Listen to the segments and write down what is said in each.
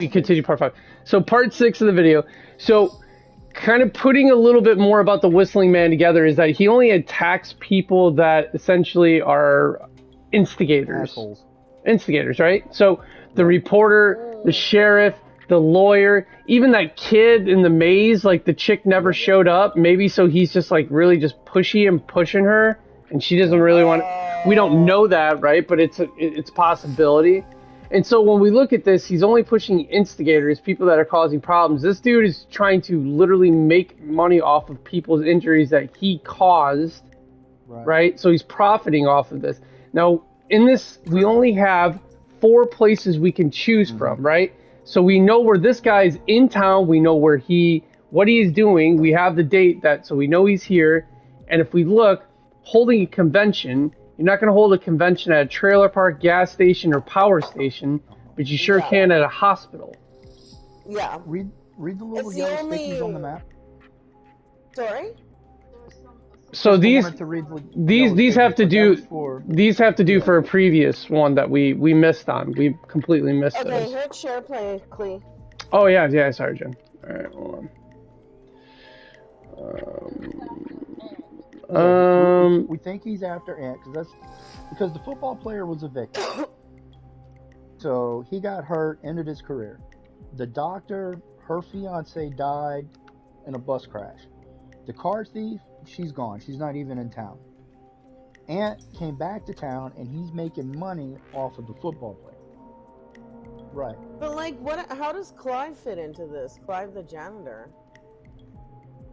We continue part 5. So part 6 of the video. So kind of putting a little bit more about the Whistling Man together is that he only attacks people that essentially are instigators. Assholes. Instigators, right? So the reporter, the sheriff, the lawyer, even that kid in the maze, like the chick never showed up. Maybe so he's just like really just pushy and pushing her, and she doesn't really want to. We don't know that, right? But it's a possibility. And so when we look at this, he's only pushing instigators, people that are causing problems. This dude is trying to literally make money off of people's injuries that he caused, right? So he's profiting off of this. Now, in this, we only have 4 places we can choose from, right? So we know where this guy's in town. We know where what he is doing. We have the date so we know he's here. And if we look, holding a convention, you're not going to hold a convention at a trailer park, gas station, or power station, but you sure can at a hospital. Yeah. Read the little yellow stickies on the map. Sorry? So these have to do for a previous one that we missed on. We completely missed those. Okay, hit share play, Clee. Oh yeah, sorry, Jim. All right, hold on. We think he's after Ant because the football player was a victim. So he got hurt, ended his career. The doctor, her fiance died in a bus crash. The car thief, she's gone. She's not even in town. Ant came back to town, and he's making money off of the football player. Right. But like, how does Clive fit into this? Clive the janitor.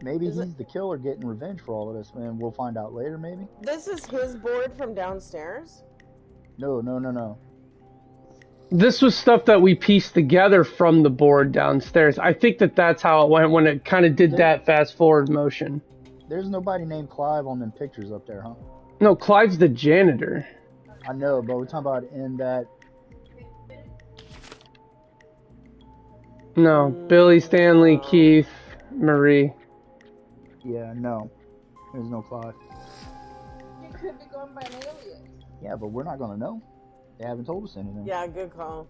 Maybe he's the killer getting revenge for all of this, man. We'll find out later, maybe. This is his board from downstairs? No. This was stuff that we pieced together from the board downstairs. I think that's how it went when it kind of did that fast forward motion. There's nobody named Clive on them pictures up there, huh? No, Clive's the janitor. I know, but we're talking about in that. No, Billy, Stanley, Keith, Marie. Yeah, no. There's no Clive. You could be going by an alias. Yeah, but we're not going to know. They haven't told us anything. Yeah, good call.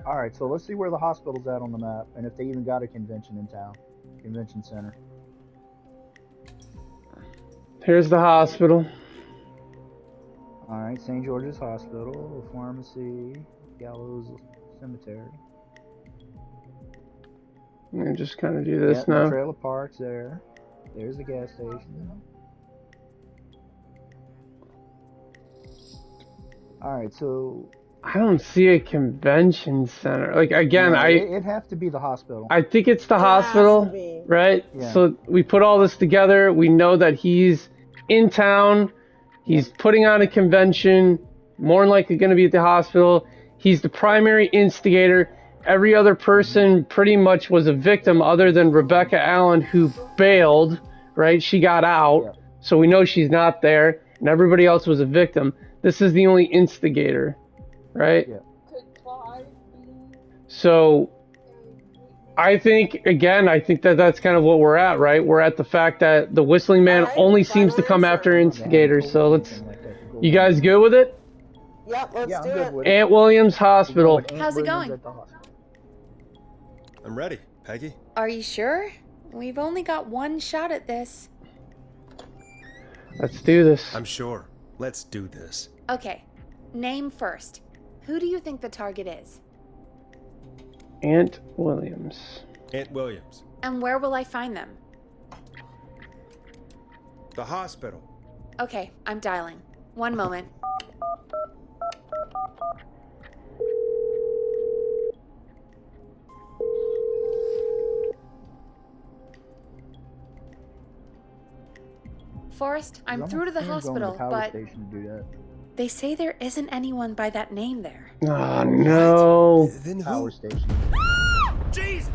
Alright, so let's see where the hospital's at on the map, and if they even got a convention in town. Convention center. Here's the hospital. Alright, St. George's Hospital, the pharmacy, Gallows Cemetery. I'm going to just kind of do this now. The trailer park's there. There's the gas station. Alright, so... I don't see a convention center. Like, again, it'd have to be the hospital. I think it's the hospital, right? Yeah. So we put all this together. We know that he's in town. He's putting on a convention. More than likely going to be at the hospital. He's the primary instigator. Every other person pretty much was a victim other than Rebecca Allen, who bailed, right? She got out. Yeah. So we know she's not there. And everybody else was a victim. This is the only instigator, right? Yeah. So I think that's kind of what we're at, right? We're at the fact that the Whistling Man only seems to come after instigators. So you guys good with it? Yep, let's do it. Ant Williams Hospital. How's it going? I'm ready, Peggy. Are you sure? We've only got one shot at this. Let's do this. I'm sure. Let's do this. Okay, name first. Who do you think the target is? Ant Williams. Ant Williams. And where will I find them? The hospital. Okay, I'm dialing. One moment. Forrest, I'm through to the hospital, but they say there isn't anyone by that name there. Oh, no. Then who? Power station. Jeez!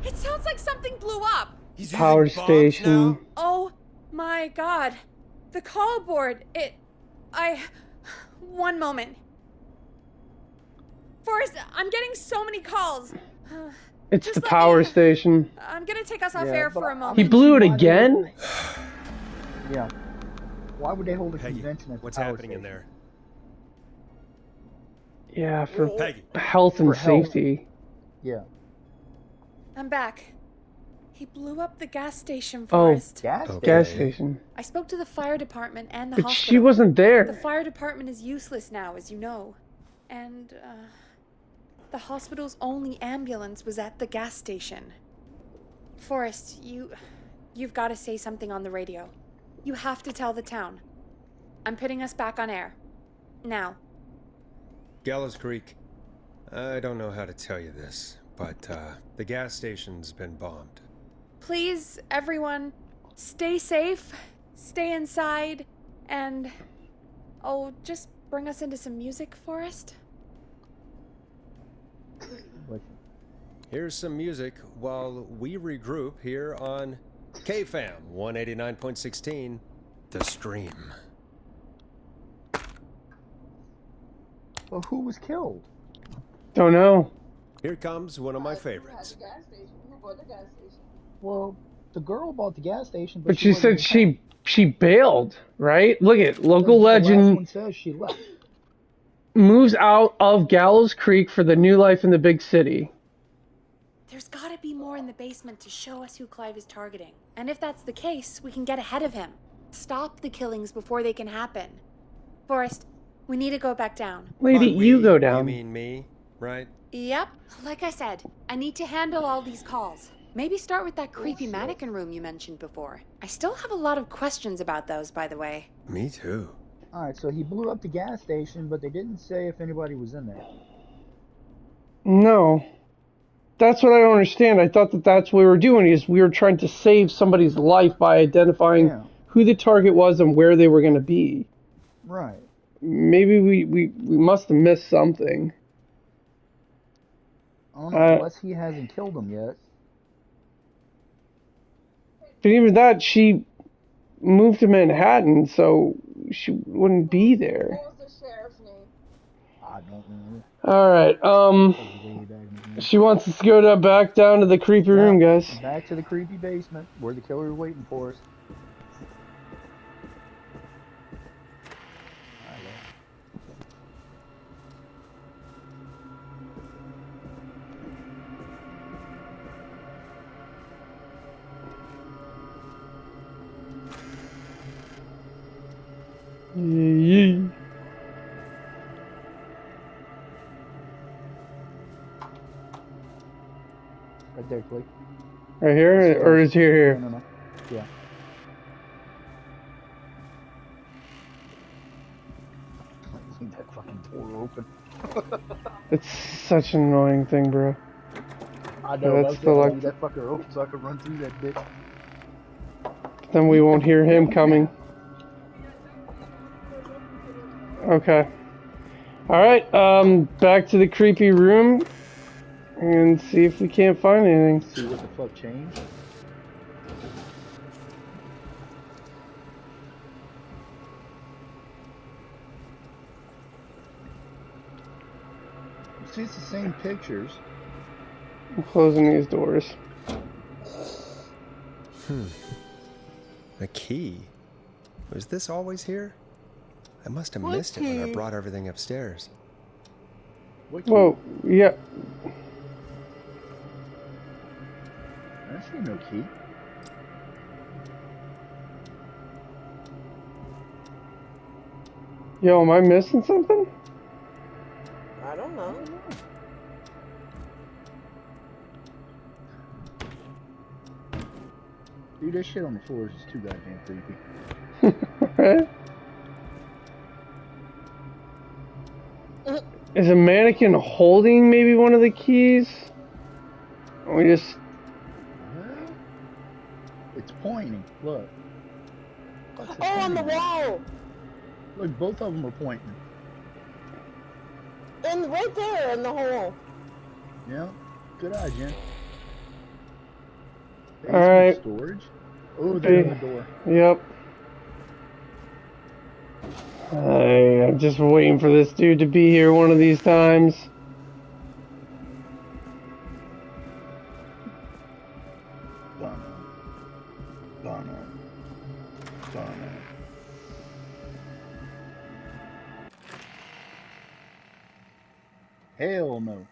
It sounds like something blew up. He's power using bombs station. now? Oh my god. The call board. One moment. Forrest, I'm getting so many calls. It's the power station. I'm gonna take us off air for a moment. He blew it again? Yeah. Why would they hold a Peggy, convention at the what's power happening station? in there? Yeah, for Peggy. health and For health. safety. Yeah. I'm back. He blew up the gas station, Oh, Forrest. Gas Okay. gas station. station. I spoke to the fire department and the But hospital. she wasn't The there. fire department is useless now, as you know. And, the hospital's only ambulance was at the gas station. Forrest, you've got to say something on the radio. You have to tell the town. I'm putting us back on air. Now. Gallows Creek. I don't know how to tell you this, but the gas station's been bombed. Please, everyone, stay safe, stay inside, and... oh, just bring us into some music, Forrest. Here's some music while we regroup here on KFAM 189.16, The Stream. Well, who was killed? Don't know. Here comes one of my Who had favorites. the gas station? Who bought the gas station? Well, the girl bought the gas station, But she wasn't said in town. she bailed, right? Look at local The last legend one says she left. moves out of Gallows Creek for the new life in the big city. There's gotta be more in the basement to show us who Clive is targeting. And if that's the case, we can get ahead of him. Stop the killings before they can happen. Forrest, we need to go back down. Lady, By you we, go down. You mean me, right? Yep, like I said, I need to handle all these calls. Maybe start with that creepy mannequin room you mentioned before. I still have a lot of questions about those, by the way. Me too. Alright, so he blew up the gas station, but they didn't say if anybody was in there. No. That's what I don't understand. I thought that that's what we were doing, is we were trying to save somebody's life by identifying Yeah. who the target was and where they were going to be. Right. Maybe we must have missed something. I don't know, unless he hasn't killed him yet. But even that, she moved to Manhattan, so she wouldn't be there. What was the sheriff's name? I don't remember. All right. That was way back in the day. She wants us to go back down to the creepy room, guys. Back to the creepy basement where the killer is waiting for us. Yee. Right there, Clay. Right here, or is here? No. Yeah. Leave that fucking door open. It's such an annoying thing, bro. I know, That's that's the leave that fucker open so I can run through that bitch. Then we won't hear him coming. Okay. Alright, back to the creepy room and see if we can't find anything. See what the fuck changed. See, it's the same pictures. I'm closing these doors. A key? Was this always here? I must have missed it when I brought everything upstairs. What key? Whoa, yeah. I see no key. Yo, am I missing something? I don't know. Dude, that shit on the floor is just too goddamn creepy. Right? Is a mannequin holding maybe one of the keys? We just... It's pointing. Look. Oh, on the wall! Look, both of them are pointing. And right there in the hole. Yeah. Good eye, Jen. Alright. Storage. Oh, they're in the door. Yep. I'm just waiting for this dude to be here one of these times. Hell no.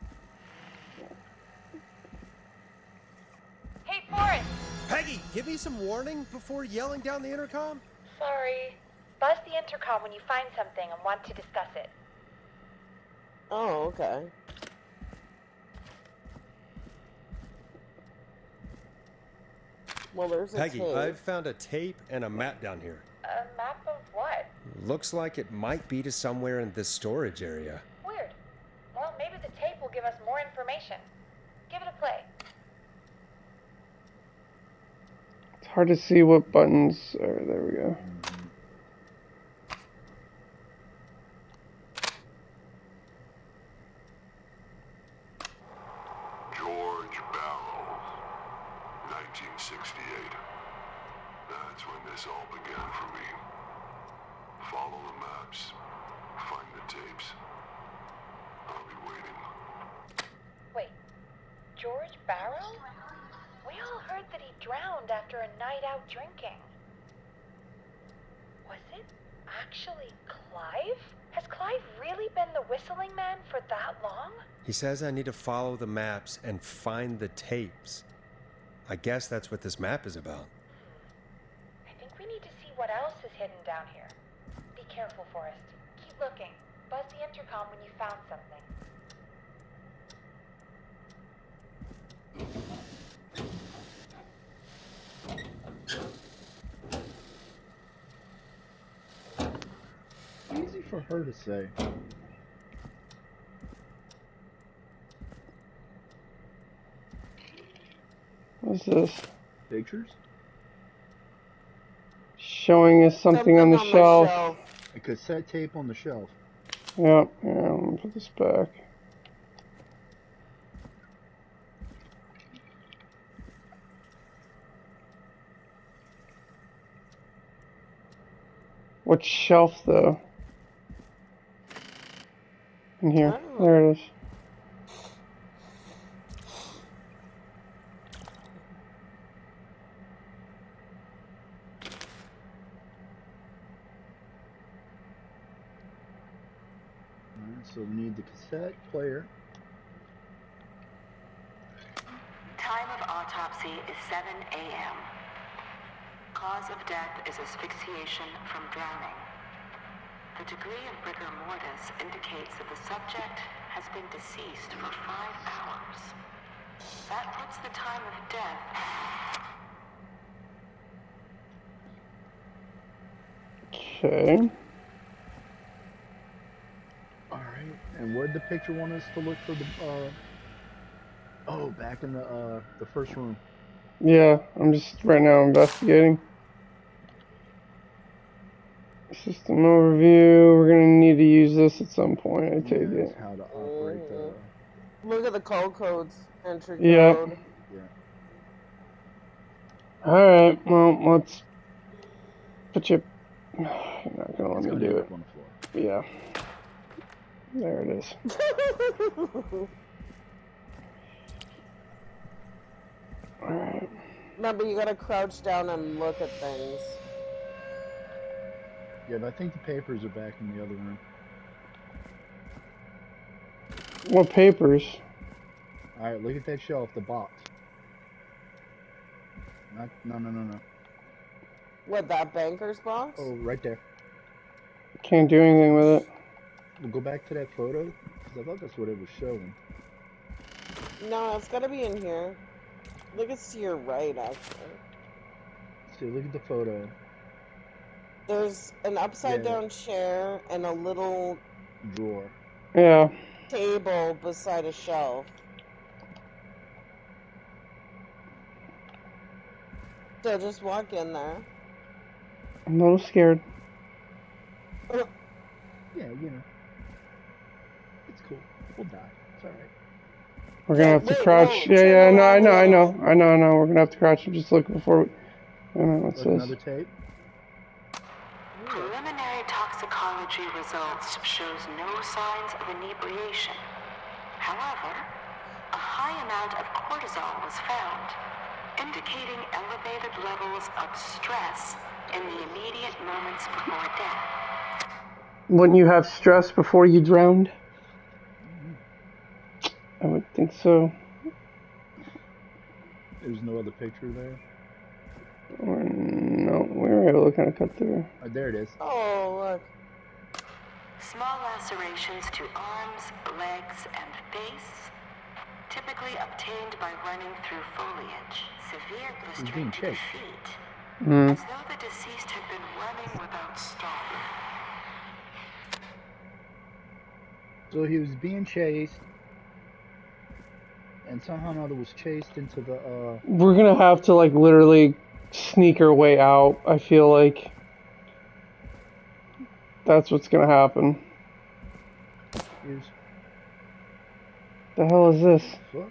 Hey, Forrest! Peggy, give me some warning before yelling down the intercom. Sorry. Buzz the intercom when you find something and want to discuss it. Oh, okay. Well, there's a Peggy, tape. I've found a tape and a map down here. A map of what? Looks like it might be to somewhere in this storage area. Weird. Well, maybe the tape will give us more information. Give it a play. It's hard to see what buttons are. There we go. George Barrow, 1968. That's when this all began for me. Follow the maps. Find the tapes. I'll be waiting. Wait. George Barrow? We all heard that he drowned after a night out drinking. Was it actually Clive? Has Clive really been the whistling man for that long? He says I need to follow the maps and find the tapes. I guess that's what this map is about. I think we need to see what else is hidden down here. Be careful, Forrest. Keep looking. Buzz the intercom when you found something. Easy for her to say. What's this? Pictures? Showing us something on the shelf. A cassette tape on the shelf. Yep. Yeah, I'm gonna put this back. What shelf, though? In here. There it is. Alright, so we need the cassette player. Time of autopsy is 7 a.m. Cause of death is asphyxiation from drowning. The degree of rigor mortis indicates that the subject has been deceased for 5 hours. That puts the time of death. Okay. Alright, and where'd the picture want us to look for the, oh, back in the first room. Yeah, I'm just right now investigating. System overview. We're gonna need to use this at some point, I take Yes, it. how to operate the, Look at the codes. Entry Yep. code. yeah. Alright, well, let's put you... You're not gonna let It's me gonna do end it. up on the floor. Yeah. There it is. Alright. Remember, you gotta crouch down and look at things. Yeah, but I think the papers are back in the other room. What papers? Alright, look at that shelf, the box. No. What, that banker's box? Oh, right there. Can't do anything with it. We'll go back to that photo, because I thought that's what it was showing. No, it's gotta be in here. Look, it's to your right, actually. See, look at the photo. There's an upside down chair and a little Drawer. Yeah. table beside a shelf. So just walk in there. I'm a little scared. Yeah, you know. It's cool. We'll die. It's alright. We're gonna have to Wait, crouch. no, Yeah, turn yeah, around a I little. know. We're gonna have to crouch and just look before we... I don't know, what's Look, this? another tape. Preliminary toxicology results shows no signs of inebriation. However, a high amount of cortisol was found, indicating elevated levels of stress in the immediate moments before death. Wouldn't you have stress before you drowned? so There's no other picture there. no, we were able to kind of cut through. Oh, there it is. Oh, look. Small lacerations to arms, legs, and face, typically obtained by running through foliage. Severe blistering to the feet, as though the deceased had been running without stopping. So he was being chased, and somehow or other was chased into the, We're gonna have to like literally sneak our way out. I feel like that's what's gonna happen. Here's... The hell is this? Fuck?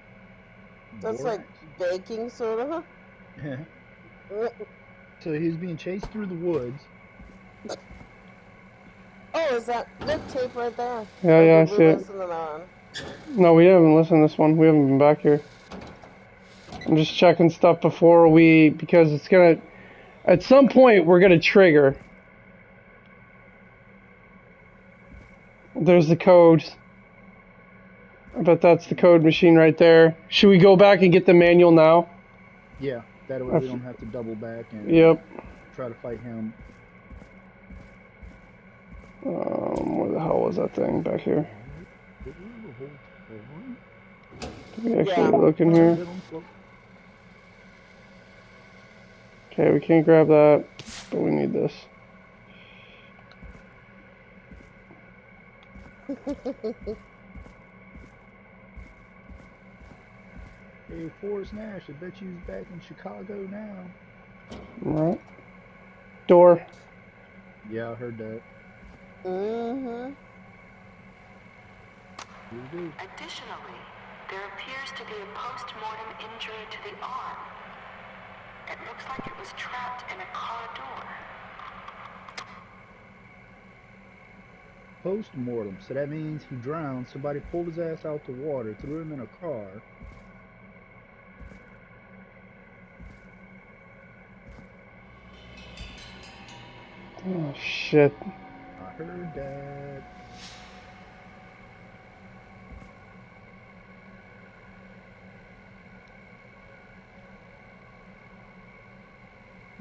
That's like baking soda. Yeah. So he was being chased through the woods. Oh, is that look tape right there? Yeah, yeah, I see it. Listening on. No, we haven't listened to this one. We haven't been back here. I'm just checking stuff before we, because it's gonna, at some point we're gonna trigger. There's the codes. I bet that's the code machine right there. Should we go back and get the manual now? Yeah, that way we don't have to double back and try to fight him. Where the hell was that thing back here? Did we actually look in here? Okay, we can't grab that, but we need this. Hey, Forrest Nash, I bet you's back in Chicago now. Right. Door. Yeah, I heard that. Additionally, there appears to be a post-mortem injury to the arm. It looks like it was trapped in a car door. Post-mortem, so that means he drowned, somebody pulled his ass out the water, threw him in a car. Oh, shit. I heard that.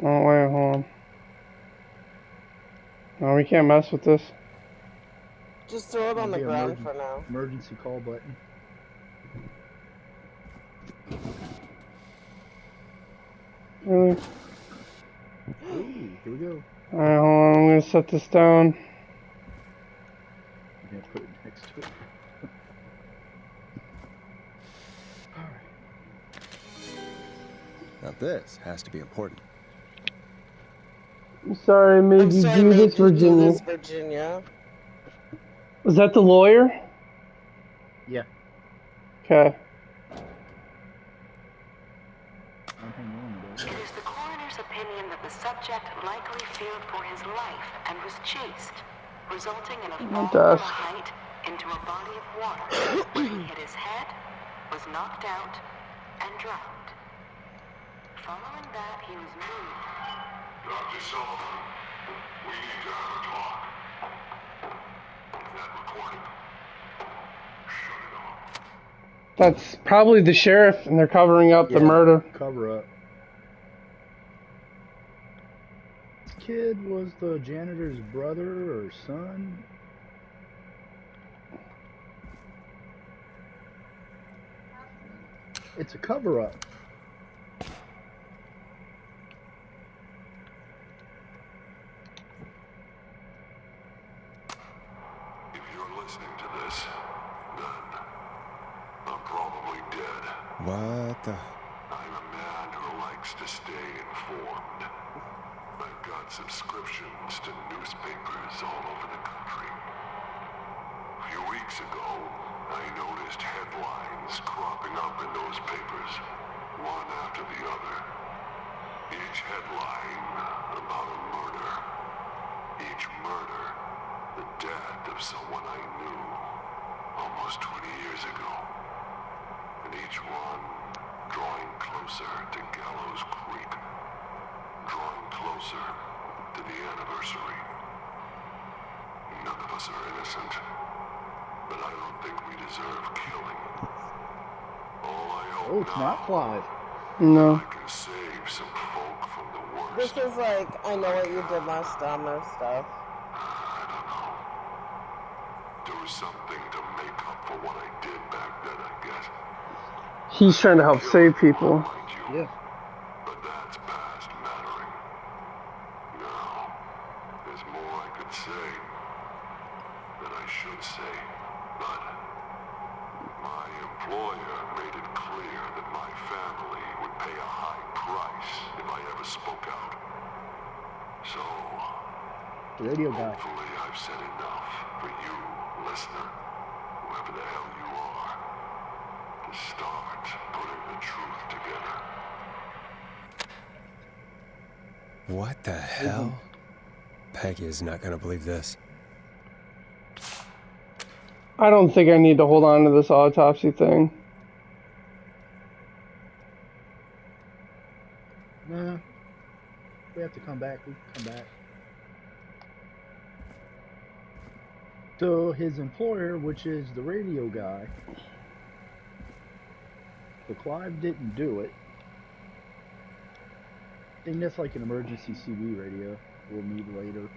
Oh, wait, hold on. No, we can't mess with this. Just throw it on the ground for now. Emergency call button. Really? Ooh, here we go. Alright, hold on, I'm gonna set this down. Yeah, put it next to it. Alright. Now this has to be important. I'm sorry I made you do this, Virginia. Was that the lawyer? Yeah. Okay. It is the coroner's opinion that the subject likely feared for his life and was chased, resulting in a fall from a height into a body of water where he hit his head, was knocked out, and drowned. Following that, he was moved. Dr. Sullivan, we need to have a talk. Is that recording? Shut it off. That's probably the sheriff, and they're covering up the murder. Cover up. This kid was the janitor's brother or son. It's a cover up. If you're listening to this, then I'm probably dead. What the? I'm a man who likes to stay informed. I've got subscriptions to newspapers all over the country. A few weeks ago, I noticed headlines cropping up in those papers, one after the other. Each headline about a murder. Each murder, the death of someone I knew almost 20 years ago. And each one drawing closer to Gallows Creek. Drawing closer to the anniversary. None of us are innocent, but I don't think we deserve killing. Oh, it's not Clive. No. I can save some folk from the worst. This is like, I know what you did last summer stuff. I don't know. Do something to make up for what I did back then, I guess. He's trying to help save people. Mind you, Yeah. but that's past mattering. Now, there's more I could say that I should say, but my employer made it clear that my family would pay a high price if I ever spoke out. So, The radio guy. hopefully I've said enough for you, listener, whoever the hell you are, to start putting the truth together. What the hell? Peggy is not gonna believe this. I don't think I need to hold on to this autopsy thing. Nah. We have to come back. We can come back. So his employer, which is the radio guy, but Clive didn't do it. I think that's like an emergency CB radio we'll need later.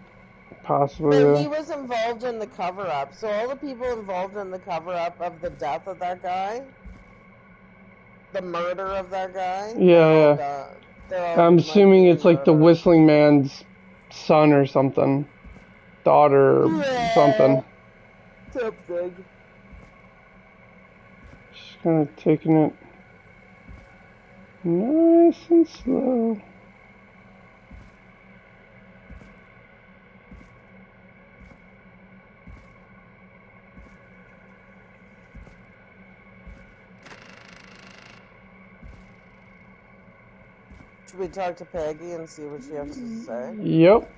Possibly. But Yeah. he was involved in the cover-up. So all the people involved in the cover-up of the death of that guy, the murder of that guy, Yeah. they're all I'm assuming likely it's like the murdered. whistling man's son or something. Daughter or something. Something. Just kind of taking it nice and slow. Should we talk to Peggy and see what she has to say? Yep.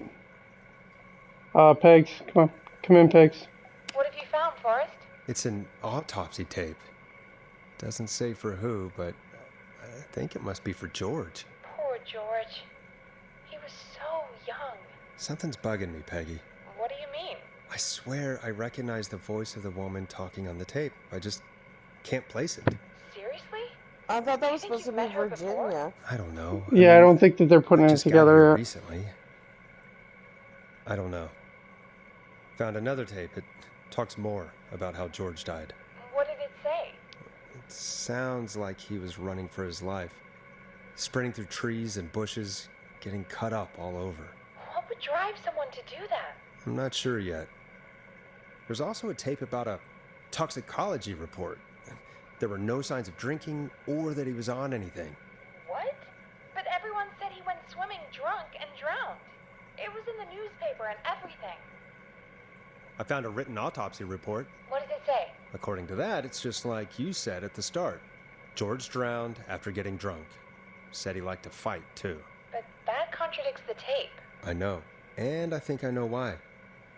Pegs, come on. Come in, Pegs. What have you found, Forrest? It's an autopsy tape. Doesn't say for who, but I think it must be for George. Poor George. He was so young. Something's bugging me, Peggy. What do you mean? I swear I recognize the voice of the woman talking on the tape. I just can't place it. Seriously? I thought that You was think supposed to you've be met her before? Virginia. I don't know. Yeah, I mean, don't think that they're putting I it just got here together yet. recently. I don't know. Found another tape. It talks more about how George died. What did it say? It sounds like he was running for his life. Sprinting through trees and bushes, getting cut up all over. What would drive someone to do that? I'm not sure yet. There's also a tape about a toxicology report. There were no signs of drinking or that he was on anything. What? But everyone said he went swimming drunk and drowned. It was in the newspaper and everything. I found a written autopsy report. What did it say? According to that, it's just like you said at the start. George drowned after getting drunk. Said he liked to fight, too. But that contradicts the tape. I know. And I think I know why.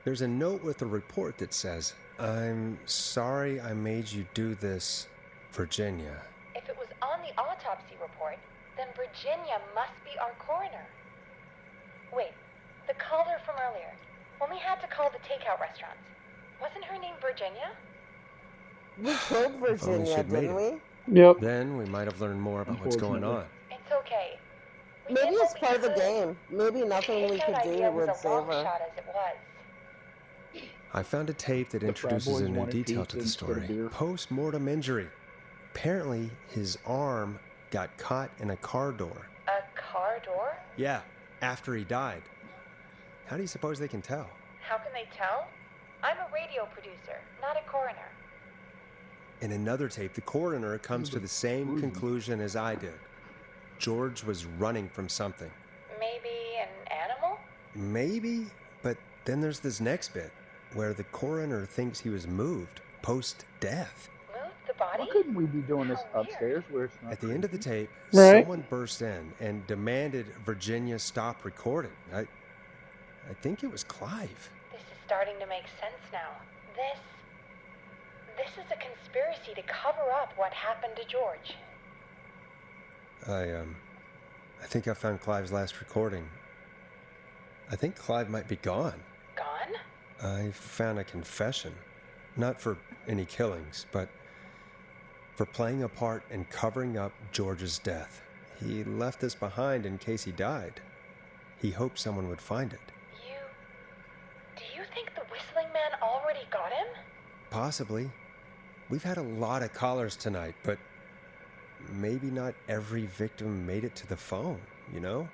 There's a note with the report that says, "I'm sorry I made you do this, Virginia." If it was on the autopsy report, then Virginia must be our coroner. Wait, the caller from earlier, when we had to call the takeout restaurants, wasn't her name Virginia? We killed Virginia, she'd made didn't it. we? Yep. Then we might have learned more about what's going on. It's okay. We Maybe did what it's we part of the could. game. Maybe nothing we Takeout could idea do was would a save long her. shot as it was. I found a tape that The introduces Frat a Boys new wanted detail pizza to the instead of story. beer. Post-mortem injury. Apparently, his arm got caught in a car door. A car door? Yeah, after he died. How do you suppose they can tell? How can they tell? I'm a radio producer, not a coroner. In another tape, the coroner comes to the same conclusion as I did. George was running from something. Maybe an animal? Maybe, but then there's this next bit where the coroner thinks he was moved post-death. Moved the body? Why couldn't we be doing this How weird. upstairs where it's not At the end of the tape, Right. someone burst in and demanded Virginia stop recording. I think it was Clive. This is starting to make sense now. This is a conspiracy to cover up what happened to George. I think I found Clive's last recording. I think Clive might be gone. Gone? I found a confession. Not for any killings, but for playing a part in covering up George's death. He left this behind in case he died. He hoped someone would find it. Do you think the whistling man already got him? Possibly. We've had a lot of callers tonight, but maybe not every victim made it to the phone, you know?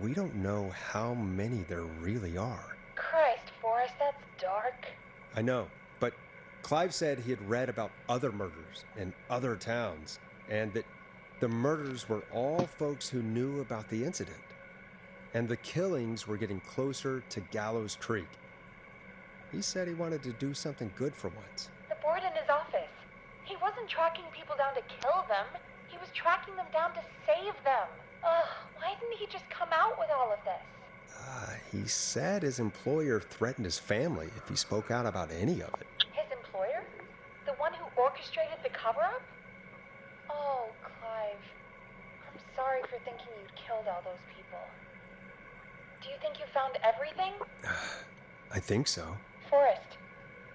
We don't know how many there really are. Christ, Forrest, that's dark. I know, but Clive said he had read about other murders in other towns, and that the murders were all folks who knew about the incident. And the killings were getting closer to Gallows Creek. He said he wanted to do something good for once. The board in his office. He wasn't tracking people down to kill them. He was tracking them down to save them. Ugh, why didn't he just come out with all of this? He said his employer threatened his family if he spoke out about any of it. His employer? The one who orchestrated the cover-up? Oh, Clive. I'm sorry for thinking you'd killed all those people. Do you think you found everything? I think so. Forrest,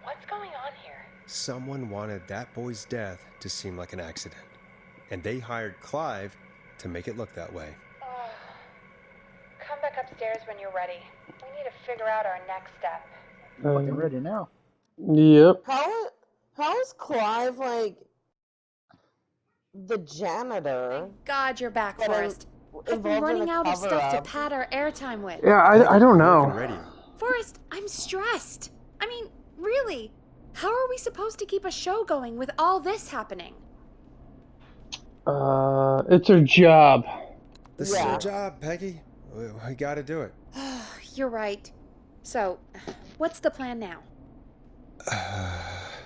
what's going on here? Someone wanted that boy's death to seem like an accident, and they hired Clive to make it look that way. Come back upstairs when you're ready. We need to figure out our next step. Fucking ready now. Yep. How is Clive like the janitor? Thank God you're back, But Forrest. I've been involved in running a out of stuff to cover-up. pad our airtime with. Yeah, I don't know. Radio. Forrest, I'm stressed. I mean, really, how are we supposed to keep a show going with all this happening? It's her job. This is our job, Peggy. We gotta do it. You're right. So, what's the plan now?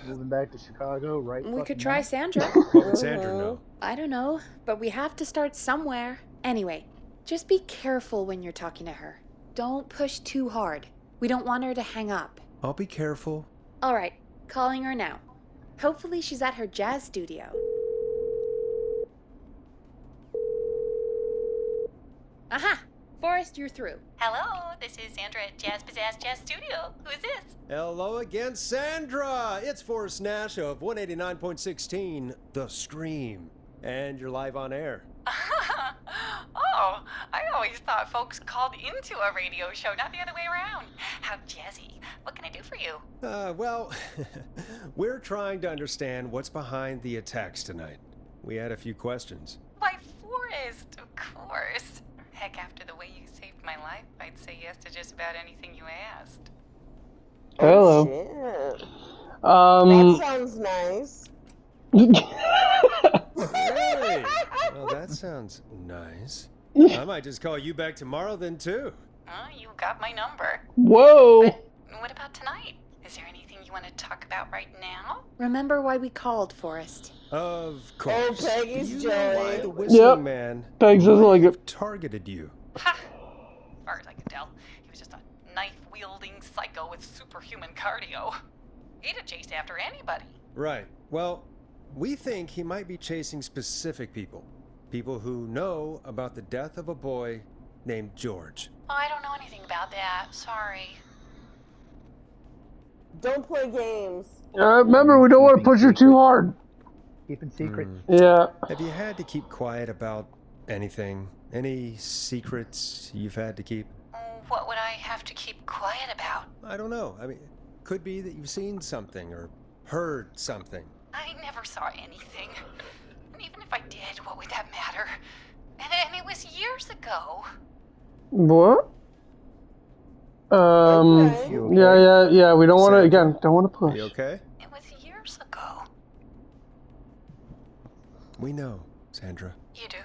Moving back to Chicago, right? We could fucking try now? Sandra. What would Sandra know? I don't know, but we have to start somewhere. Anyway, just be careful when you're talking to her. Don't push too hard. We don't want her to hang up. I'll be careful. All right, calling her now. Hopefully she's at her jazz studio. Aha! Forrest, you're through. Hello, this is Sandra at Jazz Pizzazz Jazz Studio. Who is this? Hello again, Sandra! It's Forrest Nash of 189.16, The Scream. And you're live on air. Oh, I always thought folks called into a radio show, not the other way around. How jazzy. What can I do for you? Well, we're trying to understand what's behind the attacks tonight. We had a few questions. Why, Forrest, of course. Heck, after the way you saved my life, I'd say yes to just about anything you asked. Hello. Shit. Um. That sounds nice. Hey! Well, that sounds nice. I might just call you back tomorrow then, too. You got my number. Whoa. But what about tonight? Is there anything you want to talk about right now? Remember why we called, Forrest. Of course. Oh, Peggy's Do you know why the joy. whistling Yep. man Pegs doesn't might like have it. targeted you? Ha! As far as I can tell, he was just a knife-wielding psycho with superhuman cardio. He'd have chased after anybody. Right. Well, we think he might be chasing specific people. People who know about the death of a boy named George. Oh, I don't know anything about that. Sorry. Don't play games. Remember, we don't want to push her too hard. Keeping secrets. Yeah. Have you had to keep quiet about anything? Any secrets you've had to keep? What would I have to keep quiet about? I don't know. I mean, could be that you've seen something or heard something. I never saw anything. And even if I did, what would that matter? And it was years ago. What? Okay. You okay? Yeah. We don't want to, Sandra? again, don't want to Are push. you okay? It was years ago. We know, Sandra. You do?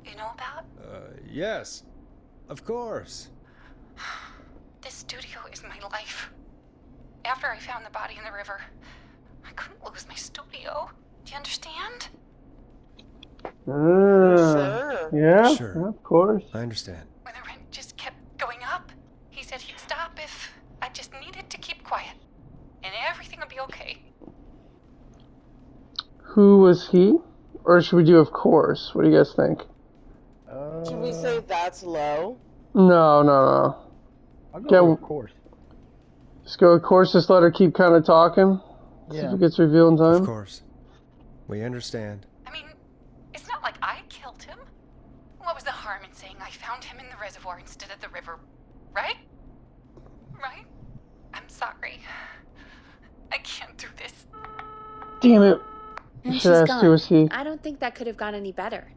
You know about? Yes. Of course. This studio is my life. After I found the body in the river, I couldn't lose my studio. Do you understand? Sure. Yeah, Sure. of course. I understand. When the rent just kept going up, he said he'd stop if I just needed to keep quiet. And everything would be okay. Who was he? Or should we do of course? What do you guys think? Should we say that's low? No. I'll go Yeah, with of course. Just go of course, just let her keep kind of talking. See if Yeah. it gets revealed in Of time. course. We understand. I mean, it's not like I killed him. What was the harm in saying I found him in the reservoir instead of the river? Right? Right? I'm sorry. I can't do this. Damn it. And Should she's ask gone. who was he. I don't think that could have gone any better.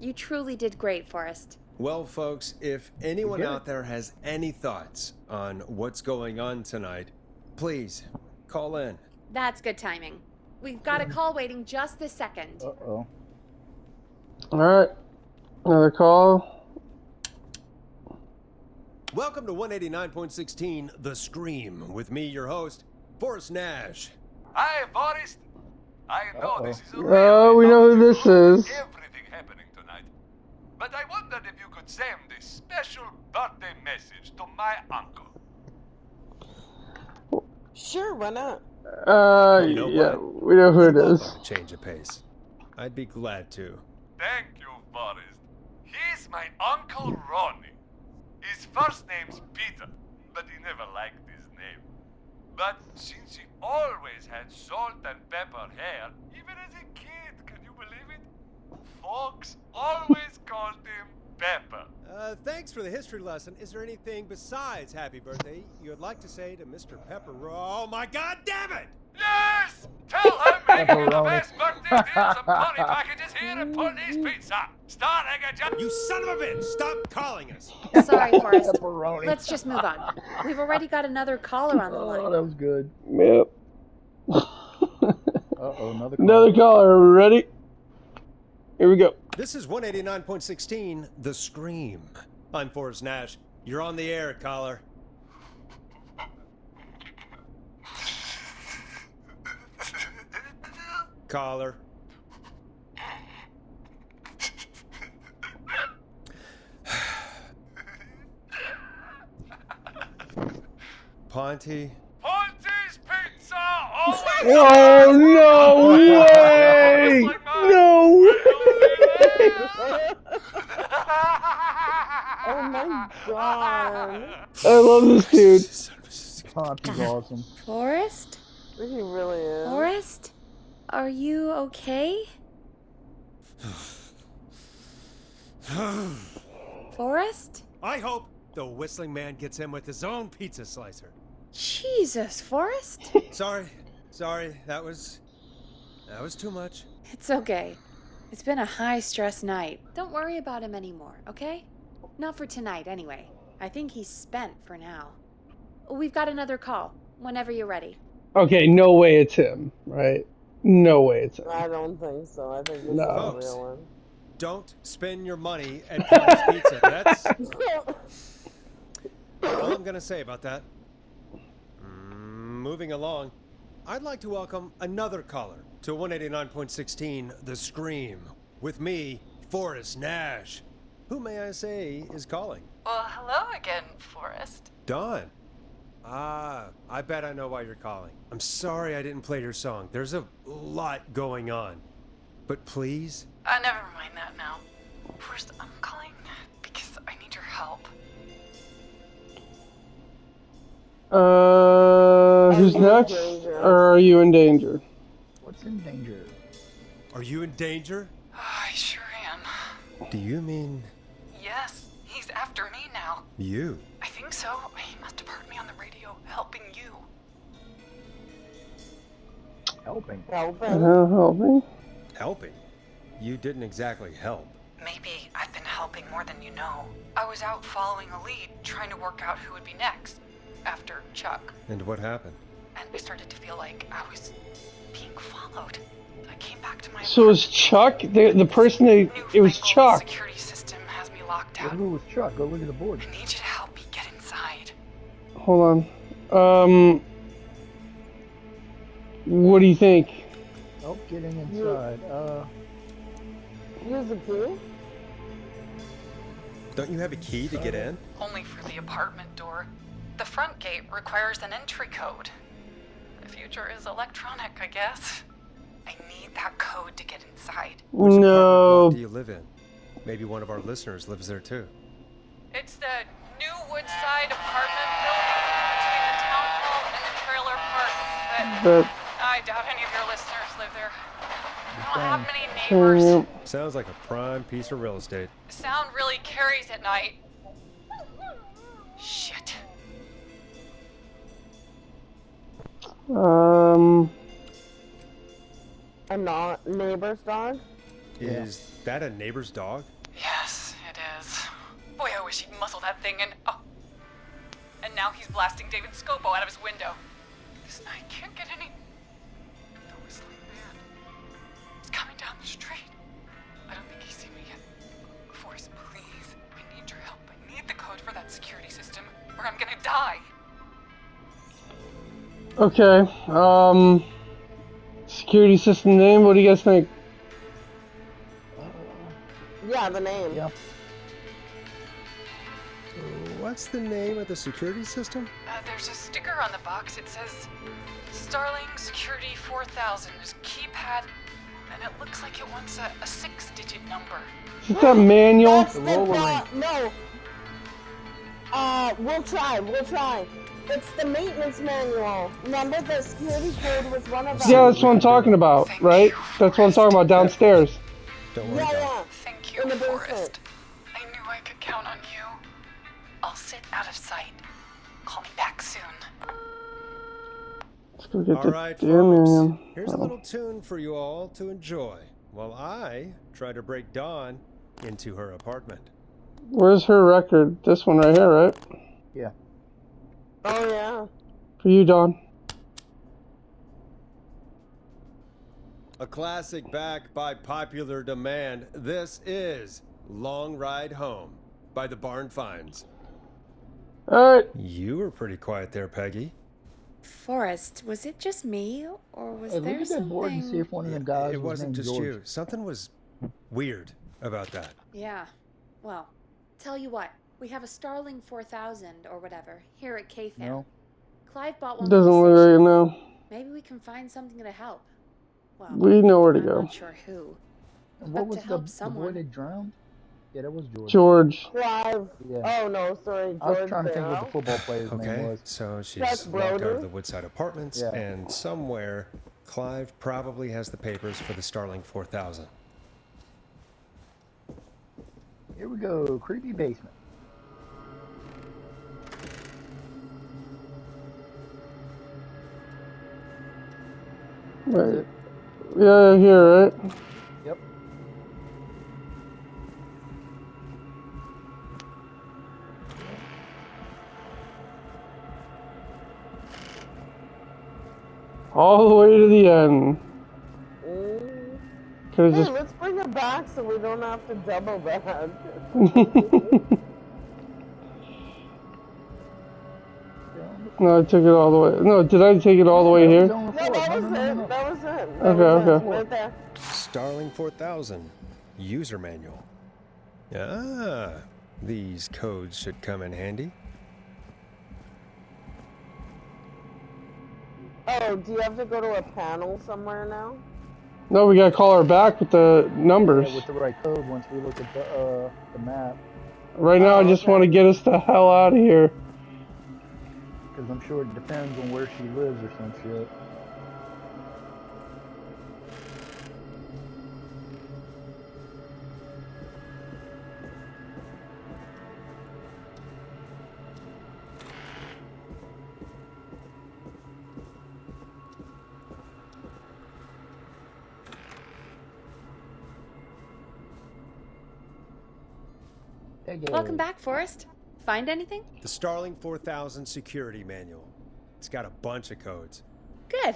You truly did great, Forrest. Well, folks, if anyone did it. out there has any thoughts on what's going on tonight, please call in. That's good timing. We've got a call waiting just this second. Uh-oh. Alright. Another call. Welcome to 189.16 The Scream with me, your host, Forrest Nash. Hi, Forrest. I know Uh-oh. this is a Oh, we know who this is. everything happening tonight. But I wondered if you could send a special birthday message to my uncle. Sure, why not? You know Yeah, what? we know who it You're is. welcome to change of pace. I'd be glad to. Thank you, Forrest. He's my Uncle Ronnie. His first name's Peter, but he never liked his name. But since he always had salt and pepper hair, even as a kid, can you believe it? Folks always called him Pepper. Thanks for the history lesson. Is there anything besides happy birthday you would like to say to Mr. Pepper? Oh my God damn it! Yes! Tell him making the Pepperoni. best birthday deals and money packages here at Putney's Pizza. Starting at just... You son of a bitch! Stop calling us! Sorry, Forrest. Pepperoni. Let's just move on. We've already got another caller on the Oh, line. that was good. Yep. Uh-oh, another call. Another caller. Are we ready? Here we go. This is 189.16 The Scream. I'm Forrest Nash. You're on the air, caller. Caller. Ponty. Ponty's Pizza! Always... Oh, no way! No way! Oh my god. I love this dude. Ponty's awesome. Forrest? He really is. Forrest? Are you okay? Forrest? I hope the Whistling Man gets in with his own pizza slicer. Jesus, Forrest? Sorry, that was too much. It's okay. It's been a high-stress night. Don't worry about him anymore, okay? Not for tonight, anyway. I think he's spent for now. We've got another call, whenever you're ready. Okay, no way it's him, right? No way it's him. I don't think so. I think this No. is a Folks. real one. Don't spend your money at Ponty's Pizza. That's all I'm gonna say about that. Moving along, I'd like to welcome another caller to 189.16 The Scream with me, Forrest Nash. Who may I say is calling? Well, hello again, Forrest. Dawn. I bet I know why you're calling. I'm sorry I didn't play your song. There's a lot going on. But please? Never mind that now. First, I'm calling because I need your help. Who's I'm in next? danger. Or are you in danger? What's in danger? Are you in danger? I sure am. Do you mean Yes, he's after me now. you? I think so. He must have heard me on the radio helping you. Helping. Helping. Help me. Helping? You didn't exactly help. Maybe I've been helping more than you know. I was out following a lead, trying to work out who would be next, after Chuck. And what happened? And I started to feel like I was being followed. I came back to my So is Chuck the person that it was newfangled Chuck? security system has me locked Well, out. who was Chuck? Go look at the board. I need you to help me get inside. Hold on. What do you think? Oh, getting inside. Use the key? Don't you have a key to get in? Only for the apartment door. The front gate requires an entry code. The future is electronic, I guess. I need that code to get inside. Which apartment No. block do you live in? Maybe one of our listeners lives there too. It's the new Woodside apartment building between the town hall and the trailer park. But But I I doubt any of your listeners live there. I don't have many neighbors. Sounds like a prime piece of real estate. Sound really carries at night. Shit. A neighbor's dog? Is that a neighbor's dog? Yes, it is. Boy, I wish he'd muzzle that thing and... Oh. And now he's blasting David Scopo out of his window. This night can't get any... The whistling band. It's coming down the street. I don't think he's seen me yet. Forrest, please. I need your help. I need the code for that security system, or I'm gonna die. Okay. Security system name. What do you guys think? Yeah, the name. Yeah. What's the name of the security system? There's a sticker on the box. It says Starling Security 4000. There's a keypad, and it looks like it wants a 6-digit number. Is that manual? That's no. We'll try. It's the maintenance manual. Remember, the security code was one of them. Yeah, that's what I'm talking about, right? That's what I'm talking about downstairs. Don't worry. Yeah. Thank you, In the Forrest. basement. I knew I could count on you. I'll sit out of sight. Call me back soon. Let's go get All the right, damn folks. manual. Here's a little tune for you all to enjoy while I try to break Dawn into her apartment. Where's her record? This one right here, right? Yeah. Oh, yeah. For you, Don. A classic back by popular demand. This is Long Ride Home by the Barn Finds. Alright. You were pretty quiet there, Peggy. Forrest, was it just me, or was Hey, there look at that board and see something... if one of them guys It was wasn't named just George. you. Something was weird about that. Yeah, well, tell you what, we have a Starling 4000 or whatever here at K-Fam. No. Clive bought one Doesn't from the look like it station. now. Maybe we can find something to help. Well, We know where to I'm go. not sure who. And what But was to help the boy someone. that drowned? Yeah, that was George. George. Clive. Yeah. Oh, no, sorry. I was George trying to think what Barrow. the football player's name Okay, was. so she's That's locked out Broder? of the Woodside Apartments, Yeah. and somewhere Clive probably has the papers for the Starling 4000. Here we go. Creepy basement. Right. Yeah, here, right? Yep. All the way to the end. Mm. Could've Hey, just... let's bring it back so we don't have to double that. No, I took it all the way. No, did I take it all the way here? No, that was it. That was it. That Okay, was it. okay. Right there. Starling 4000 user manual. Ah, these codes should come in handy. Oh, do you have to go to a panel somewhere now? No, we gotta call her back with the numbers. Yeah, with the right code once we look at the map. Right now, I just okay. want to get us the hell out of here. Because I'm sure it depends on where she lives or some shit. Welcome back, Forrest. Find anything? The Starling 4000 security manual. It's got a bunch of codes. Good.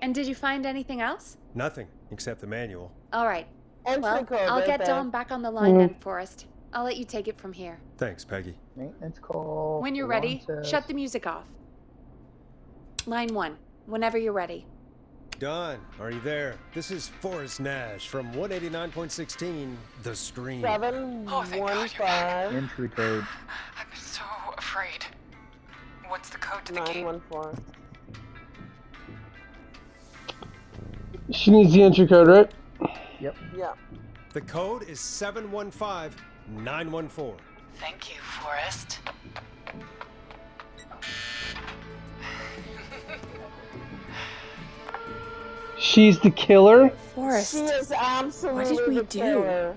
And did you find anything else? Nothing except the manual. All right. Entry Well, code I'll right get there. Dawn back on the line then, Forrest. I'll let you take it from here. Thanks, Peggy. Maintenance call. When you're alarm ready, test. shut the music off. Line 1, whenever you're ready. Don, are you there? This is Forrest Nash from 189.16, The Screen. 715 Entry code. I'm so afraid. What's the code to the gate? 914. She needs the entry code, right? Yep. Yeah. The code is 715914. Thank you, Forrest. She's the killer? Forrest, She is absolutely what did we the do? killer.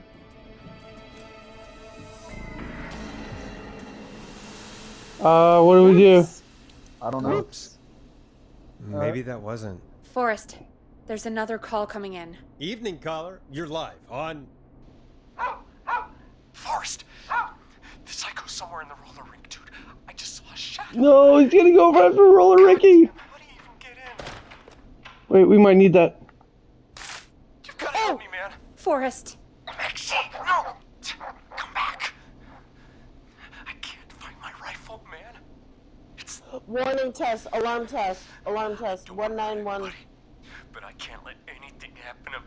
What do we do? I don't know. Oops. Maybe that wasn't. Forrest, there's another call coming in. Evening caller, you're live on. Forrest! The psycho's somewhere in the roller rink, dude. I just saw a shadow. No, he's gonna go after Roller Ricky. How do you even get in? Wait, we might need that. You've got to help me, man. Forrest, Maxie, no! Come back. I can't find my rifle, man. It's... Warning test, alarm test, 191. Buddy, but I can't let anything happen to...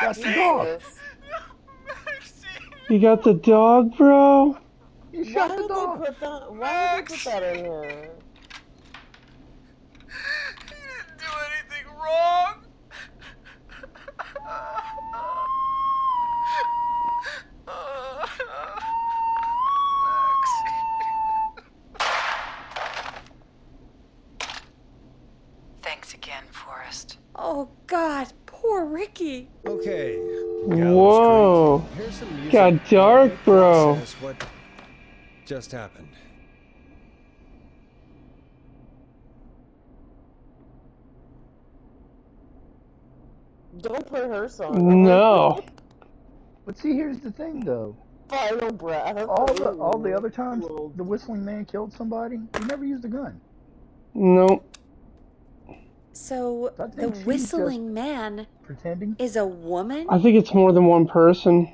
That's the Maxie! dog. Maxie! You got the dog, bro? You Why shot the did dog. they put that? Why did they put that in here? He didn't do anything wrong! Thanks again, Forrest. oh God, poor Ricky. Okay. Whoa. Creek. Here's some music. Got dark, bro. Process what just happened. Don't put her song. No. But see, here's the thing, though. Final breath. All the other times the whistling man killed somebody, he never used a gun. Nope. So I the think she's whistling man Pretending. is a woman? I think it's more than one person.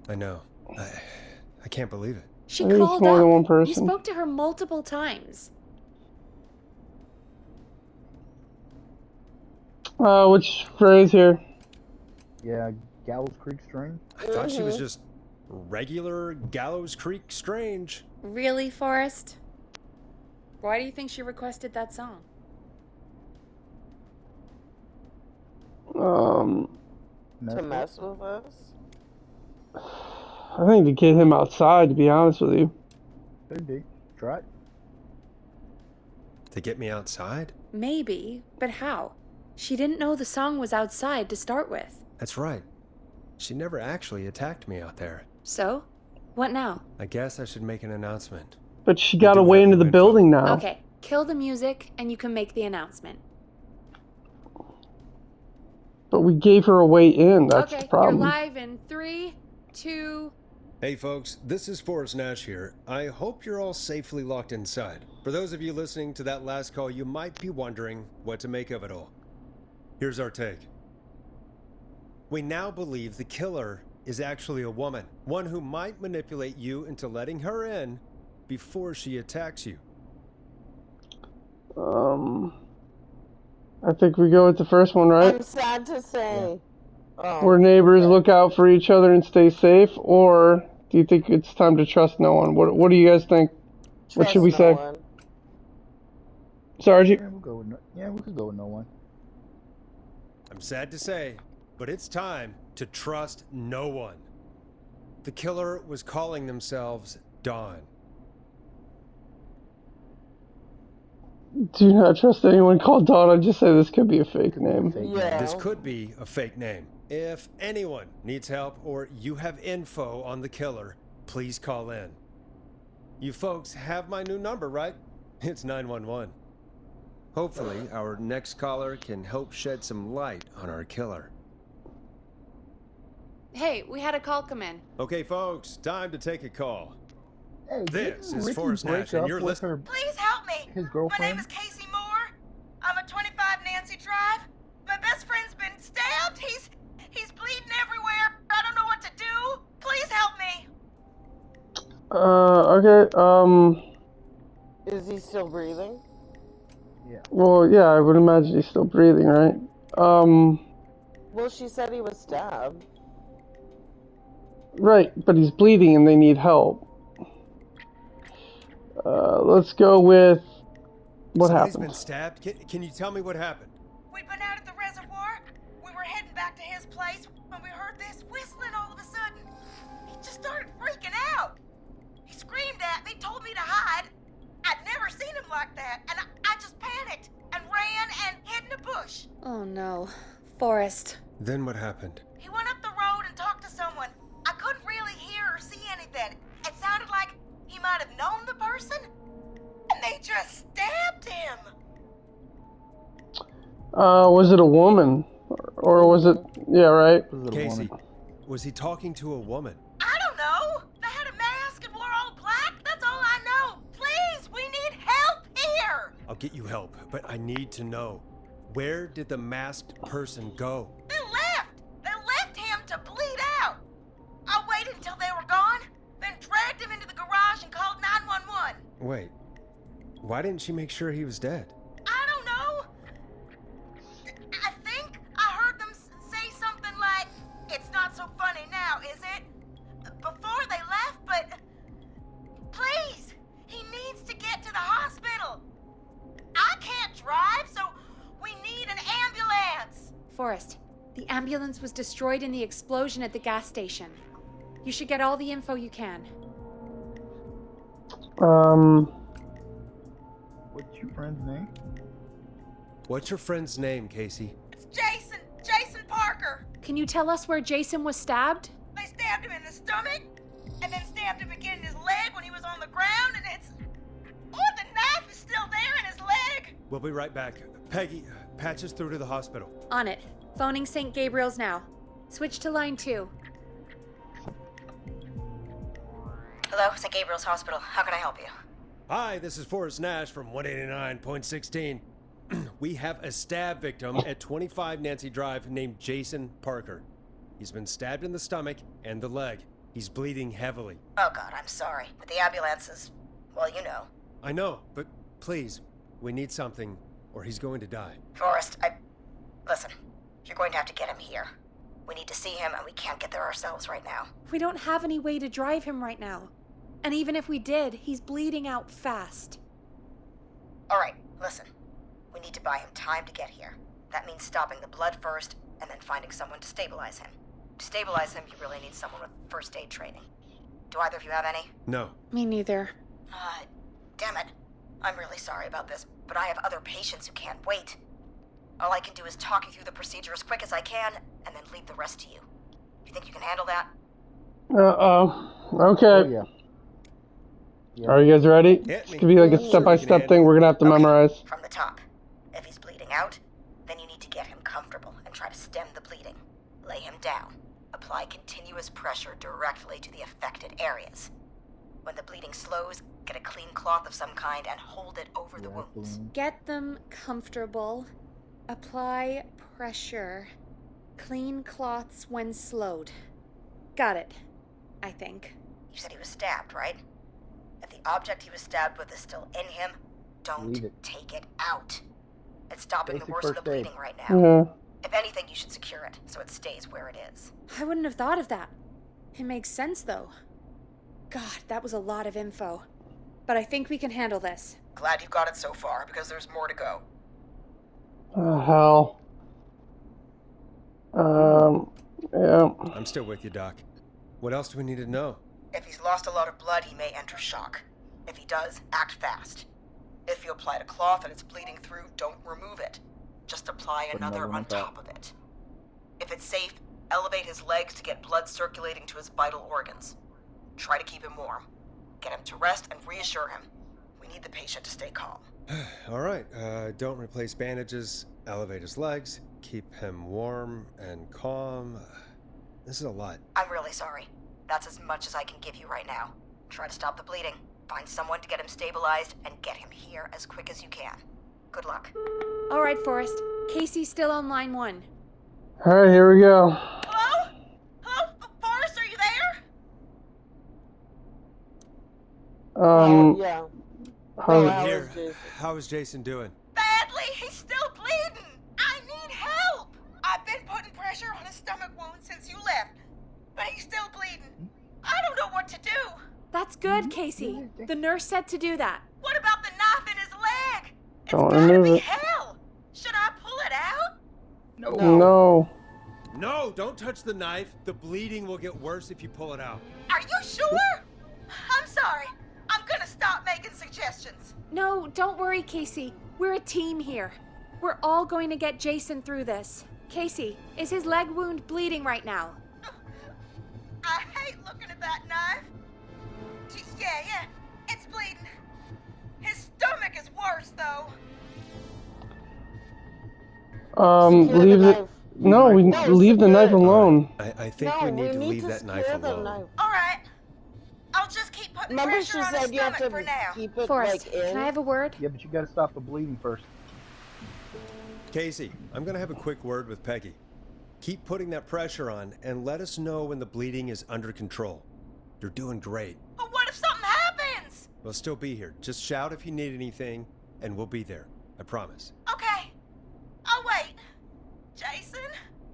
I know. I can't believe it. She I think it's called more up. than one You person. spoke to her multiple times. Which phrase here? Yeah, Gallows Creek string. I thought she was just regular Gallows Creek Strange. Really, Forrest? Why do you think she requested that song? To mess with us? I think to get him outside, to be honest with you. Could be. Try it. To get me outside? Maybe, but how? She didn't know the song was outside to start with. That's right. She never actually attacked me out there. So? What now? I guess I should make an announcement. But she We got do away have into new the info. building now. Okay, kill the music and you can make the announcement. But we gave her a way in. That's Okay, the problem. you're live in 3, 2... Hey folks, this is Forrest Nash here. I hope you're all safely locked inside. For those of you listening to that last call, you might be wondering what to make of it all. Here's our take. We now believe the killer is actually a woman, one who might manipulate you into letting her in before she attacks you. I think we go with the first one, right? I'm sad to say. Oh, Where neighbors okay. look out for each other and stay safe, or do you think it's time to trust no one? What do you guys think? What Trust should we no say? one. Sargee? Yeah, we'll go with we could go with no one. I'm sad to say, but it's time to trust no one. The killer was calling themselves Dawn. Do not trust anyone called Dawn. I just say this could be a fake name. Yeah. This could be a fake name. If anyone needs help or you have info on the killer, please call in. You folks have my new number, right? It's 911. Hopefully, our next caller can help shed some light on our killer. Hey, we had a call come in. Okay, folks, time to take a call. Hey, This didn't is Ricky Forrest break Nash, and up you're with listening. her, Please help me. his My girlfriend? name is Casey Moore. I'm at 25 Nancy Drive. My best friend's been stabbed. He's bleeding everywhere. I don't know what to do. Please help me. Okay, Is he still breathing? well, yeah, I would imagine he's still breathing, right? Well, she said he was stabbed. Right, but he's bleeding and they need help. Let's go with what Somebody's happened. been stabbed? Can you tell me what happened? We'd been out at the reservoir. We were heading back to his place when we heard this whistling all of a sudden. He just started freaking out. He screamed at me, told me to hide. I'd never seen him like that, and I just panicked and ran and hid in a bush. Oh no. Forrest. Then what happened? He went up the road and talked to someone. I couldn't really hear or see anything. It sounded like he might have known the person, and they just stabbed him. Was it a woman? Or was it... Yeah, right? Casey, was he talking to a woman? I don't know. They had a mask and wore all black. That's all I know. Please, we need help here. I'll get you help, but I need to know. Where did the masked person go? They left. They left him to bleed out. I waited until they were gone, then dragged him into the garage and called 911. Wait, why didn't she make sure he was dead? I don't know. I think I heard them say something like, "It's not so funny now, is it?" before they left, but please, he needs to get to the hospital. I can't drive, so we need an ambulance. Forrest, the ambulance was destroyed in the explosion at the gas station. You should get all the info you can. What's your friend's name? What's your friend's name, Casey? It's Jason. Jason Parker. Can you tell us where Jason was stabbed? They stabbed him in the stomach, and then stabbed him again in his leg when he was on the ground, and it's... Oh, the knife is still there in his leg. We'll be right back. Peggy, patch us through to the hospital. On it. Phoning St. Gabriel's now. Switch to line 2. Hello, St. Gabriel's Hospital. How can I help you? Hi, this is Forrest Nash from 189.16. We have a stab victim at 25 Nancy Drive named Jason Parker. He's been stabbed in the stomach and the leg. He's bleeding heavily. Oh, God, I'm sorry. But the ambulance is... well, you know. I know, but please, we need something, or he's going to die. Forrest, Listen, you're going to have to get him here. We need to see him, and we can't get there ourselves right now. We don't have any way to drive him right now. And even if we did, he's bleeding out fast. All right, listen. We need to buy him time to get here. That means stopping the blood first, and then finding someone to stabilize him. To stabilize him, you really need someone with first aid training. Do either of you have any? No. Me neither. Damn it. I'm really sorry about this, but I have other patients who can't wait. All I can do is talk you through the procedure as quick as I can, and then leave the rest to you. You think you can handle that? Okay. Oh, yeah. Are you guys ready? Hit It's me. gonna be like a step-by-step thing we're gonna have to memorize. From the top. If he's bleeding out, then you need to get him comfortable and try to stem the bleeding. Lay him down. Apply continuous pressure directly to the affected areas. When the bleeding slows, get a clean cloth of some kind and hold it over the wounds. Get them comfortable. Apply pressure. Clean cloths when slowed. Got it. I think. You said he was stabbed, right? If the object he was stabbed with is still in him, don't Leave it. take it out. It's stopping Basic the worst of the first aid. bleeding right now. Yeah. If anything, you should secure it so it stays where it is. I wouldn't have thought of that. It makes sense, though. God, that was a lot of info. But I think we can handle this. Glad you got it so far, because there's more to go. Hell. Yeah. I'm still with you, Doc. What else do we need to know? If he's lost a lot of blood, he may enter shock. If he does, act fast. If you applied a cloth and it's bleeding through, don't remove it. Just apply another on top of it. If it's safe, elevate his legs to get blood circulating to his vital organs. Try to keep him warm. Get him to rest and reassure him. We need the patient to stay calm. All right, don't replace bandages, elevate his legs, keep him warm and calm. This is a lot. I'm really sorry. That's as much as I can give you right now. Try to stop the bleeding. Find someone to get him stabilized and get him here as quick as you can. Good luck. All right, Forrest. Casey's still on line 1. Alright, here we go. Hello? Hello? Forrest, are you there? Yeah. How's, Here, how is Jason doing? Badly. He's still bleeding. I need help. I've been putting pressure on his stomach wound since you left, but he's still bleeding. I don't know what to do. That's good, Casey. The nurse said to do that. What about the knife in his leg? It's Don't gotta remove be it. hell. Should I pull it out? No. No, don't touch the knife. The bleeding will get worse if you pull it out. Are you sure? I'm sorry. I'm gonna stop making suggestions. No, don't worry, Casey. We're a team here. We're all going to get Jason through this. Casey, is his leg wound bleeding right now? I hate looking at that knife. Yeah, it's bleeding. His stomach is worse, though. Secure leave the it. knife. No, we No, leave the secure knife it. alone. I think No, we need to need leave to that knife secure the alone. knife. All right. I'll just keep putting Remember, pressure she on his said you have stomach to for now. keep it Forrest, like in. can I have a word? Yeah, but you got to stop the bleeding first. Casey, I'm gonna have a quick word with Peggy. Keep putting that pressure on and let us know when the bleeding is under control. You're doing great. But what if something happens? We'll still be here. Just shout if you need anything, and we'll be there. I promise. Okay. I'll wait. Jason,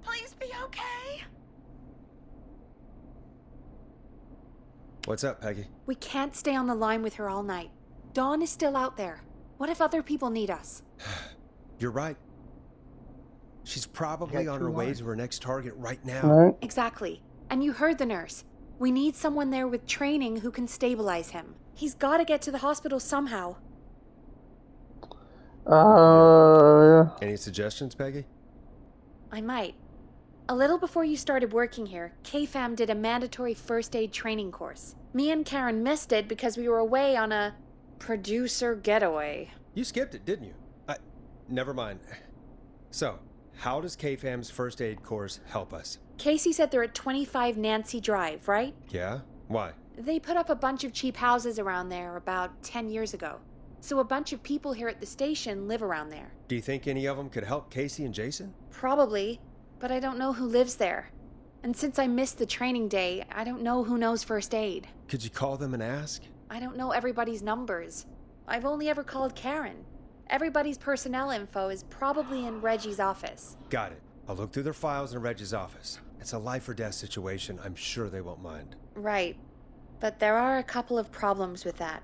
please be okay. What's up, Peggy? We can't stay on the line with her all night. Dawn is still out there. What if other people need us? You're right. She's probably on her way to her next target right now. Right? Exactly. And you heard the nurse. We need someone there with training who can stabilize him. He's got to get to the hospital somehow. Yeah. Any suggestions, Peggy? I might. A little before you started working here, KFAM did a mandatory first aid training course. Me and Karen missed it because we were away on a producer getaway. You skipped it, didn't you? Never mind. So, how does KFAM's first aid course help us? Casey said they're at 25 Nancy Drive, right? Yeah? Why? They put up a bunch of cheap houses around there about 10 years ago. So a bunch of people here at the station live around there. Do you think any of them could help Casey and Jason? Probably, but I don't know who lives there. And since I missed the training day, I don't know who knows first aid. Could you call them and ask? I don't know everybody's numbers. I've only ever called Karen. Everybody's personnel info is probably in Reggie's office. Got it. I'll look through their files in Reggie's office. It's a life or death situation. I'm sure they won't mind. Right. But there are a couple of problems with that.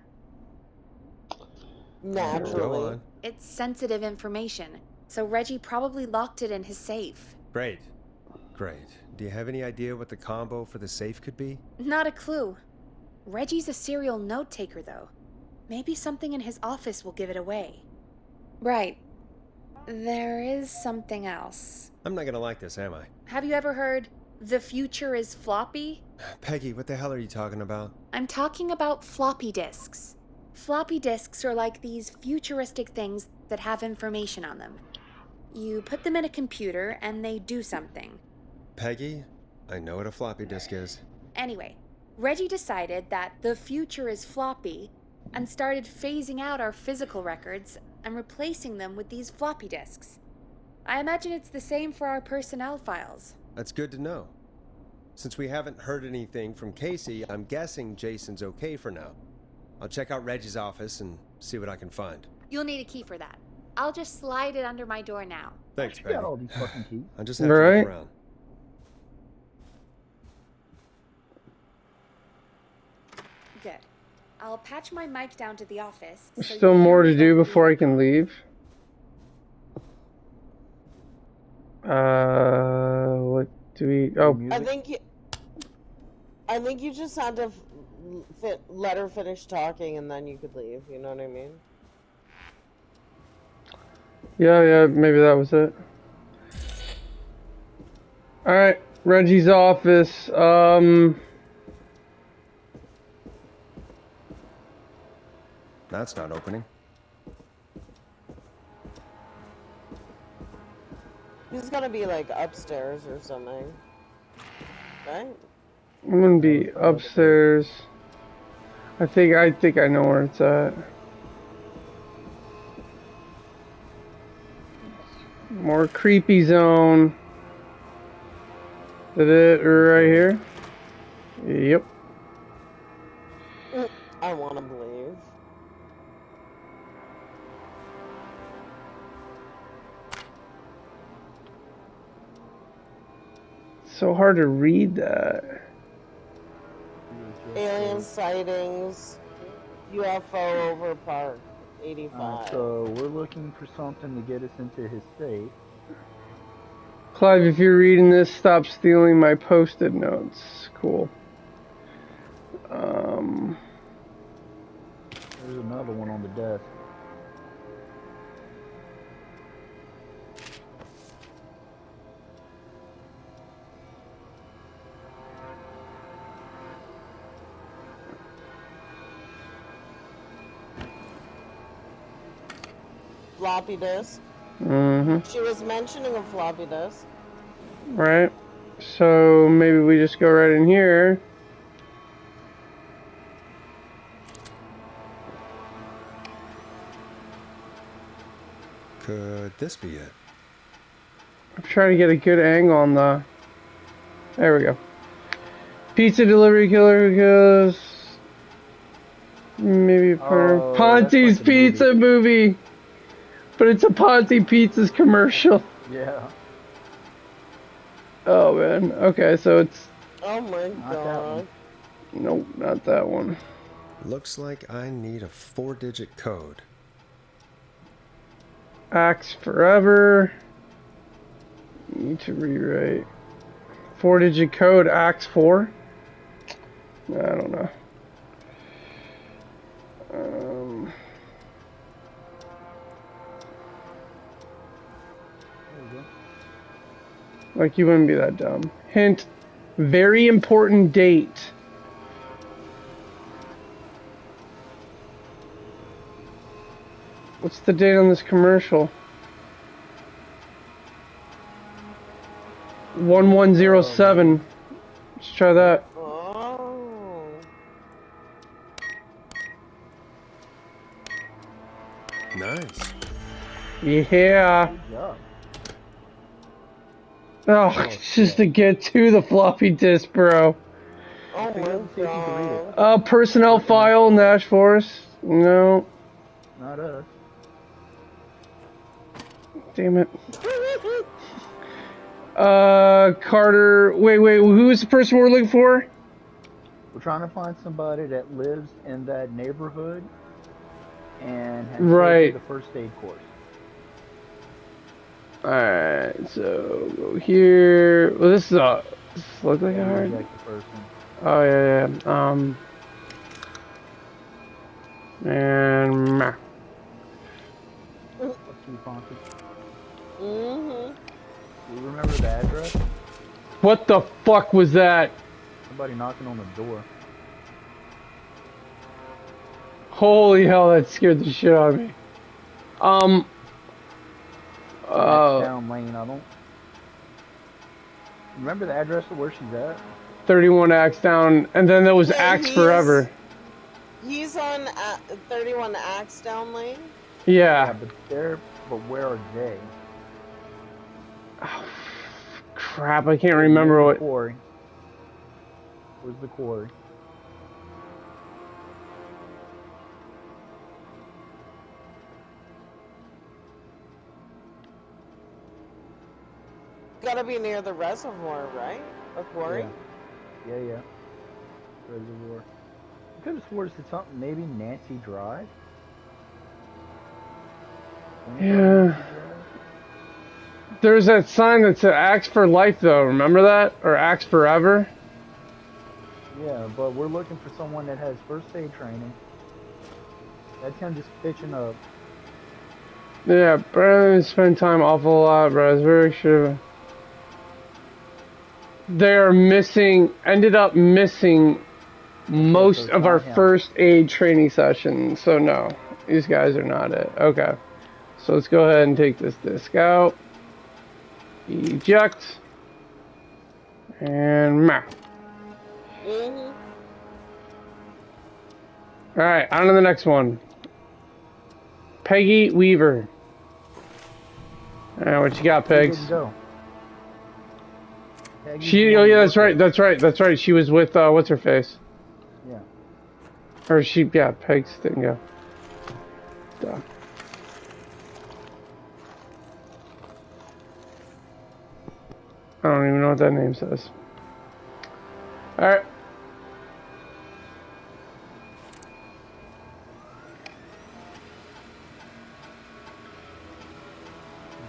Naturally. Go on. It's sensitive information, so Reggie probably locked it in his safe. Great. Great. Do you have any idea what the combo for the safe could be? Not a clue. Reggie's a serial note taker, though. Maybe something in his office will give it away. Right. There is something else. I'm not gonna like this, am I? Have you ever heard, the future is floppy? Peggy, what the hell are you talking about? I'm talking about floppy disks. Floppy disks are like these futuristic things that have information on them. You put them in a computer and they do something. Peggy, I know what a floppy disk is. Anyway, Reggie decided that the future is floppy and started phasing out our physical records and replacing them with these floppy disks. I imagine it's the same for our personnel files. That's good to know. Since we haven't heard anything from Casey, I'm guessing Jason's okay for now. I'll check out Reggie's office and see what I can find. You'll need a key for that. I'll just slide it under my door now. Thanks, You Peggy. got all these fucking keys. I just have to Right. look around. Good. I'll patch my mic down to the office. There's so still you more can to do go before I through. can leave. What do we... Oh, I think you just had to let her finish talking and then you could leave, you know what I mean? yeah, maybe that was it. Alright, Reggie's office. That's not opening. He's gonna be like upstairs or something. Right? I'm gonna be upstairs. I think I know where it's at. More creepy zone. Is that it right here? Yep. I wanna believe. So hard to read that. Alien sightings, UFO over Park 85. So we're looking for something to get us into his safe. Clive, if you're reading this, stop stealing my post-it notes. Cool. There's another one on the desk. floppy disk. Mm-hmm. She was mentioning a floppy disk. Right. So maybe we just go right in here. Could this be it? I'm trying to get a good angle on the... There we go. Pizza delivery killer who kills... Maybe Oh, Ponzi's that's like a Pizza movie. But it's a Ponzi Pizza's commercial. Yeah. Oh man. Okay, so it's... Oh my god. Nope, not that one. Looks like I need a 4-digit code. Axe forever. Need to rewrite. 4-digit code, Axe 4? I don't know. Like you wouldn't be that dumb. Hint, very important date. What's the date on this commercial? 1107. Let's try that. Oh. Nice. Yeah. Oh, just to get to the floppy disk, bro. Oh my god. Personnel file, Nash Force. No. Not us. Damn it. Carter. Wait. Who's the person we're looking for? We're trying to find somebody that lives in that neighborhood and has Right. taken the first aid course. Alright, so go here. Well, this is a. Does this look like a hard? Reject the first one. Oh yeah. And meh. What's you, Fonzie? Mm-hmm. Do you remember the address? What the fuck was that? Somebody knocking on the door. Holy hell, that scared the shit out of me. Down lane, I don't... Remember the address of where she's at? 31 Axe down, and then there was Axe forever. He's on 31 Axe down lane? Yeah. But where are they? Oh, crap, I can't remember what... Quarry. Where's the quarry? Gotta be near the reservoir, right? A quarry? Yeah. Reservoir. I could have sworn it's something, maybe Nancy Drive? Yeah. There's that sign that said Axe for Life, though. Remember that? Or Axe Forever? Yeah, but we're looking for someone that has first aid training. That's him just pitching up. Yeah, Brandon spent time awful lot, bro. It's very sure. They're missing, ended up missing most of our first aid training session. So no, these guys are not it. Okay. So let's go ahead and take this disc out. Eject. And map. Alright, on to the next one. Peggy Weaver. Alright, what you got, Pegs? She, oh yeah, that's right. She was with, what's her face? Yeah. Or she, yeah, Pegs didn't go. Duh. I don't even know what that name says. Alright.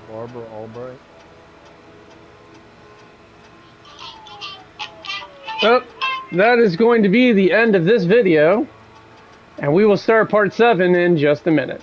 Barbara Albright. Well, that is going to be the end of this video. And we will start part 7 in just a minute.